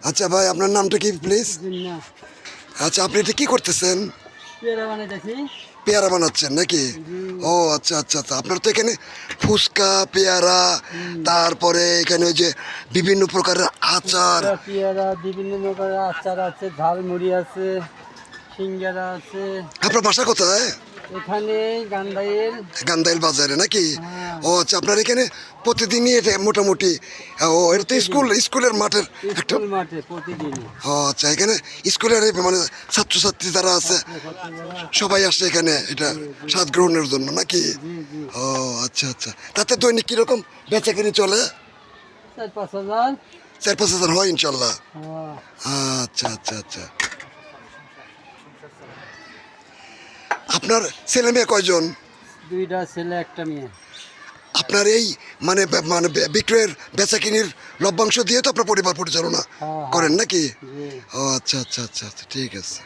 আচ্ছা ভাই, আপনার নামটা কি প্লিজ? জিন্না আচ্ছা, আপনি এটা কি করতেছেন? পেয়ারা বানাইতেছি। পেয়ারা বানাচ্ছেন নাকি? ও আচ্ছা আচ্ছা আচ্ছা, আপনার তো এখানে ফুচকা, পেয়ারা, তারপরে এখানে ওই যে বিভিন্ন প্রকারের আচার। পেয়ারা বিভিন্ন প্রকারের আচার আছে, ঝালমুড়ি আছে, সিঙ্গারা আছে। আপনার বাসা কোথায়? এখানে গান্ধাইয়ের। গান্দাইল বাজারে নাকি? হ্যাঁ, ও আচ্ছা, আপনার এখানে প্রতিদিনই এটা মোটামুটি, ও এটা তো স্কুলের মাঠের একটা। স্কুল মাঠে প্রতিদিন। ও আচ্ছা, এখানে স্কুলের মানে ছাত্রছাত্রী যারা আছে সবাই আসে এখানে এটা স্বাদ গ্রহণের জন্য নাকি? জি জি। ও আচ্ছা আচ্ছা, তাতে দৈনিক কিরকম বেচা কিনি চলে? 4-5 হাজার। 4-5 হাজার হয় ইনশাল্লাহ। হ্যাঁ, আচ্ছা আচ্ছা আচ্ছা। আপনার ছেলে মেয়ে কয়জন? 2টা ছেলে 1টা মেয়ে। আপনার এই মানে মানে বিক্রয়ের বেচা কিনির লভ্যাংশ দিয়ে তো আপনার পরিবার পরিচালনা হ্যাঁ, করেন নাকি? জি। ও আচ্ছা আচ্ছা আচ্ছা আচ্ছা, ঠিক আছে।